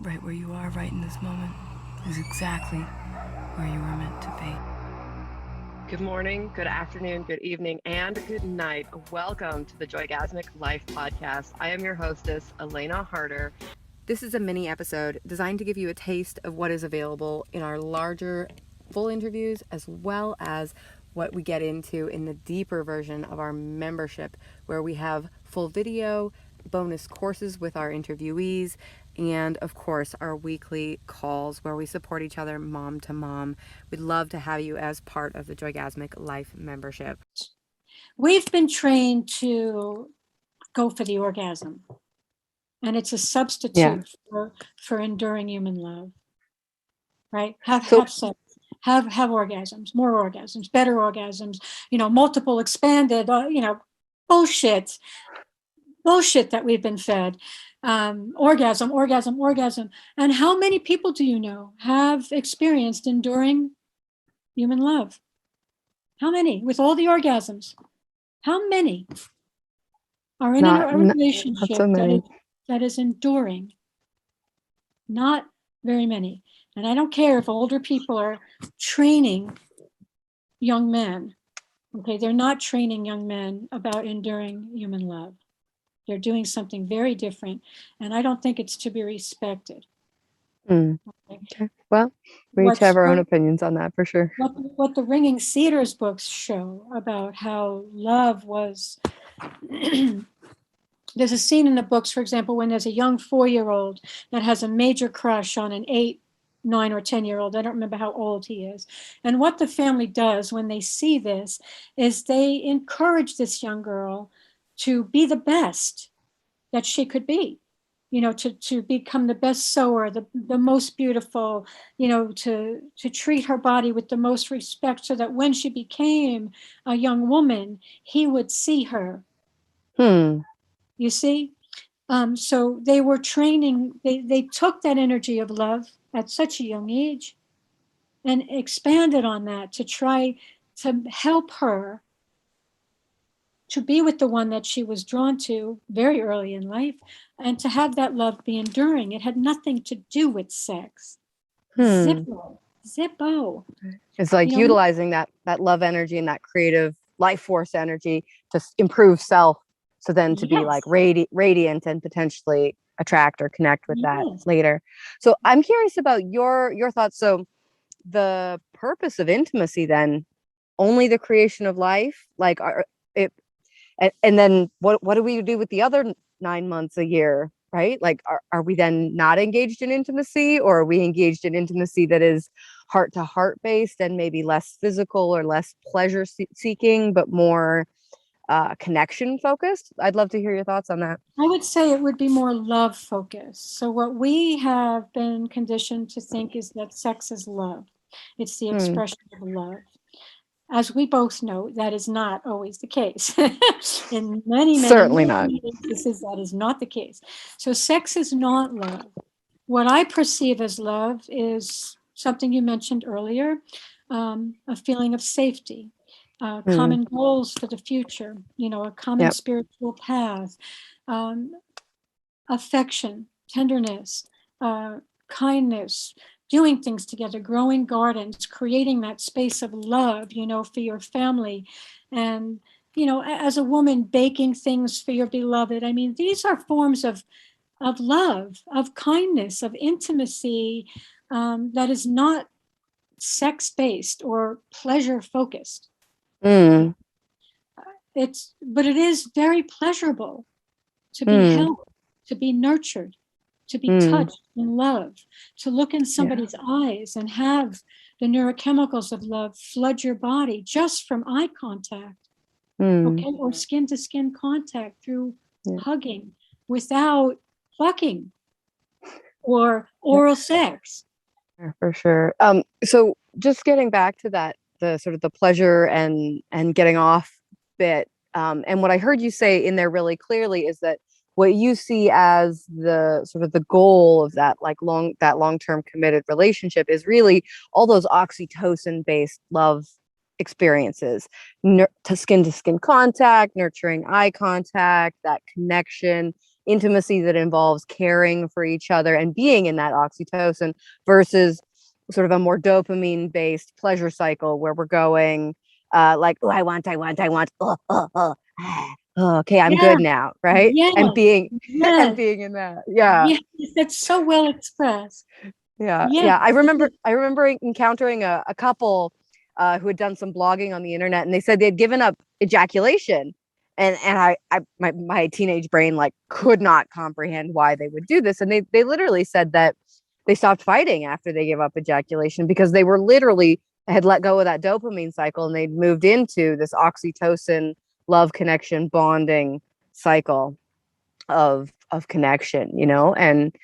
right where you are right in this moment is exactly where you were meant to be. Good morning, good afternoon, good evening, and good night. Welcome to the Joygasmic Life Podcast. I am your hostess, Elena Harder. This is a mini episode designed to give you a taste of what is available in our larger full interviews, as well as what we get into in the deeper version of our membership, where we have full video, bonus courses with our interviewees, and of course our weekly calls where we support each other mom to mom. We'd love to have you as part of the Joygasmic Life membership. We've been trained to go for the orgasm, and it's a substitute for enduring human love, right? Have sex, have orgasms, more orgasms, better orgasms, multiple expanded, bullshit that we've been fed. Orgasm. And how many people do you know have experienced enduring human love? How many? With all the orgasms, how many are in a relationship that is enduring? Not very many. And I don't care if older people are training young men. Okay, they're not training young men about enduring human love. They're doing something very different, and I don't think it's to be respected. Okay. Well, we each have our own opinions on that for sure. What the Ringing Cedars books show about how love was. There's a scene in the books, for example, when there's a young 4-year-old that has a major crush on an 8, 9, or 10-year-old. I don't remember how old he is. And what the family does when they see this is they encourage this young girl to be the best that she could be, to become the best sewer, the most beautiful, to treat her body with the most respect, so that when she became a young woman, he would see her. You see? So they were training, they took that energy of love at such a young age and expanded on that to try to help her to be with the one that she was drawn to very early in life, and to have that love be enduring. It had nothing to do with sex. Zippo. It's like utilizing that love energy and that creative life force energy to improve self. So then to be like radiant and potentially attract or connect with that later. So I'm curious about your thoughts. So the purpose of intimacy then, only the creation of life, like and then what do we do with the other 9 months a year, right? Like are we then not engaged in intimacy, or are we engaged in intimacy that is heart to heart based and maybe less physical or less pleasure seeking, but more connection focused? I'd love to hear your thoughts on that. I would say it would be more love focused. So what we have been conditioned to think is that sex is love. It's the expression of love. As we both know, that is not always the case. In many cases, that is not the case. So sex is not love. What I perceive as love is something you mentioned earlier, a feeling of safety, common goals for the future, a common spiritual path, affection, tenderness, kindness, doing things together, growing gardens, creating that space of love, for your family. And, as a woman, baking things for your beloved. I mean, these are forms of love, of kindness, of intimacy, that is not sex-based or pleasure-focused. But it is very pleasurable to be held, to be nurtured, to be touched and loved, to look in somebody's eyes and have the neurochemicals of love flood your body just from eye contact, okay, or skin to skin contact through hugging without fucking or oral sex. For sure. So just getting back to that, the sort of the pleasure and getting off bit, and what I heard you say in there really clearly is that what you see as the sort of the goal of that long-term committed relationship is really all those oxytocin based love experiences, to skin contact, nurturing eye contact, that connection, intimacy that involves caring for each other and being in that oxytocin versus sort of a more dopamine based pleasure cycle where we're going like, oh, I want, okay, I'm Yeah. good now, right? Yes. And being Yes. and being in that. Yeah. Yes. That's so well expressed. Yeah. Yes. Yeah. I remember encountering a couple who had done some blogging on the internet, and they said they'd given up ejaculation. And my teenage brain like could not comprehend why they would do this. And they literally said that they stopped fighting after they gave up ejaculation because they were literally had let go of that dopamine cycle and they'd moved into this oxytocin love connection bonding cycle of connection, you know. And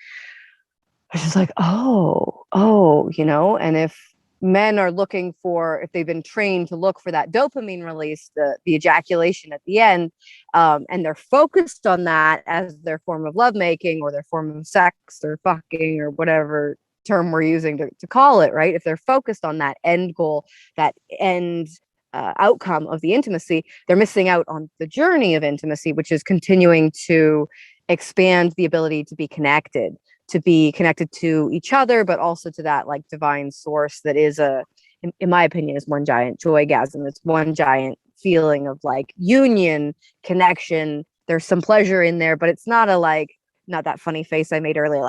I was just like, oh, you know. And if men are looking for, if they've been trained to look for that dopamine release, the ejaculation at the end, and they're focused on that as their form of lovemaking or their form of sex or fucking or whatever term we're using to call it, right? If they're focused on that end goal, that end outcome of the intimacy, they're missing out on the journey of intimacy, which is continuing to expand the ability to be connected to each other, but also to that like divine source that is in my opinion, is one giant joygasm. It's one giant feeling of like union, connection. There's some pleasure in there, but it's not not that funny face I made earlier,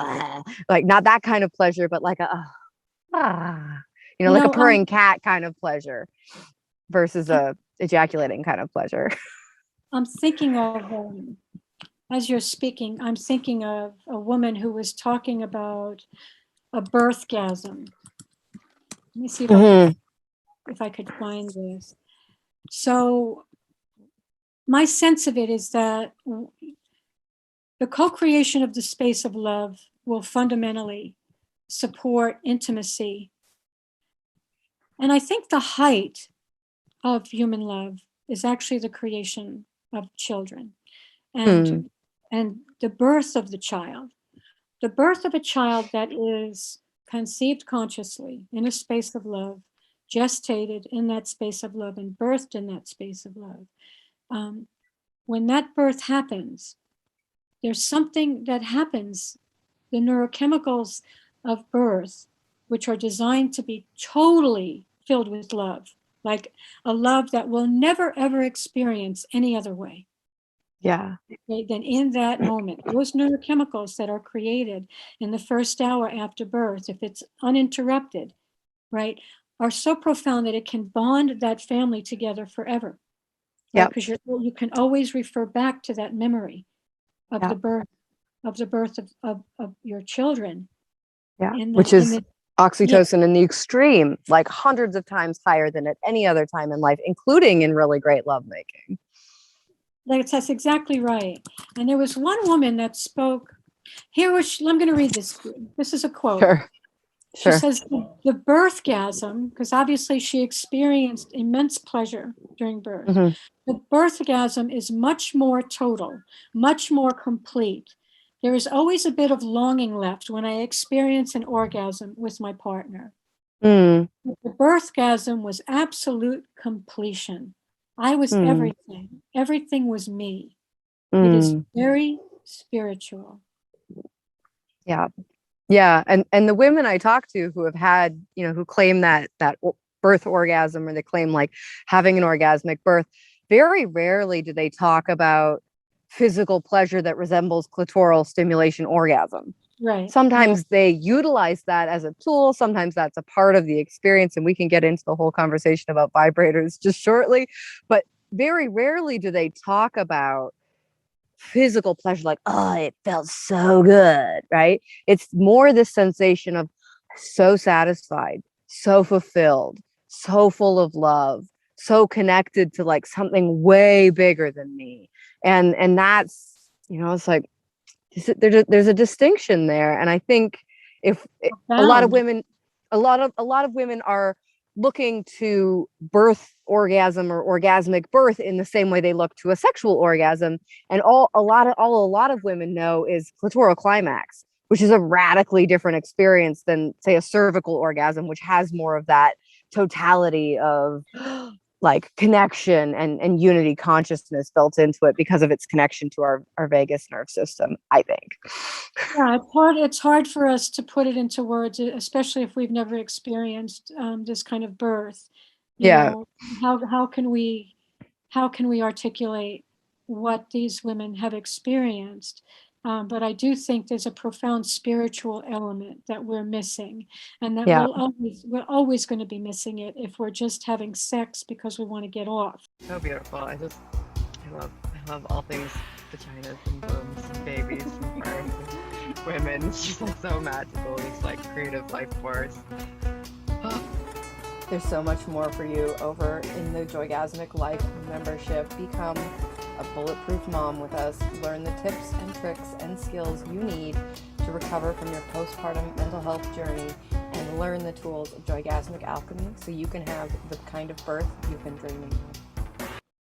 like not that kind of pleasure, but like like a purring cat kind of pleasure versus a ejaculating kind of pleasure. I'm thinking of, as you're speaking, I'm thinking of a woman who was talking about a birthgasm. Let me see if I could find this. So my sense of it is that the co-creation of the space of love will fundamentally support intimacy. And I think the height of human love is actually the creation of children and the birth of the child. The birth of a child that is conceived consciously in a space of love, gestated in that space of love, and birthed in that space of love. When that birth happens, there's something that happens. The neurochemicals of birth, which are designed to be totally filled with love, like a love that we'll never, ever experience any other way. Yeah. Then in that moment, those neurochemicals that are created in the first hour after birth, if it's uninterrupted, right, are so profound that it can bond that family together forever. Yeah. Because you can always refer back to that memory of the birth of your children. Yeah. Which is oxytocin in the extreme, like hundreds of times higher than at any other time in life, including in really great lovemaking. That's exactly right. And there was one woman that spoke here, which I'm going to read this. This is a quote. Sure. She says, the birthgasm, because obviously she experienced immense pleasure during birth. The birthgasm is much more total, much more complete. There is always a bit of longing left when I experience an orgasm with my partner. The birthgasm was absolute completion. I was everything. Everything was me. It is very spiritual. Yeah. Yeah. And the women I talk to who have had, who claim that birth orgasm, or they claim like having an orgasmic birth, very rarely do they talk about physical pleasure that resembles clitoral stimulation orgasm. Right. Sometimes they utilize that as a tool. Sometimes that's a part of the experience. And we can get into the whole conversation about vibrators just shortly. But very rarely do they talk about physical pleasure, like, oh, it felt so good, right? It's more this sensation of so satisfied, so fulfilled, so full of love, so connected to like something way bigger than me. And that's, it's like, there's a distinction there. And I think if a lot of women are looking to birth orgasm or orgasmic birth in the same way they look to a sexual orgasm, and all a lot of women know is clitoral climax, which is a radically different experience than, say, a cervical orgasm, which has more of that totality of like connection and unity consciousness built into it because of its connection to our vagus nerve system, I think. Yeah, it's hard for us to put it into words, especially if we've never experienced this kind of birth. You know, how can we articulate what these women have experienced? But I do think there's a profound spiritual element that we're missing, and that we're always going to be missing it if we're just having sex because we want to get off. So beautiful. I love all things vaginas and boobs and babies and birth and women. It's just like so magical, this like creative life force. There's so much more for you over in the Joygasmic Life membership. Become a bulletproof mom with us. Learn the tips and tricks and skills you need to recover from your postpartum mental health journey, and learn the tools of Joygasmic alchemy so you can have the kind of birth you've been dreaming of.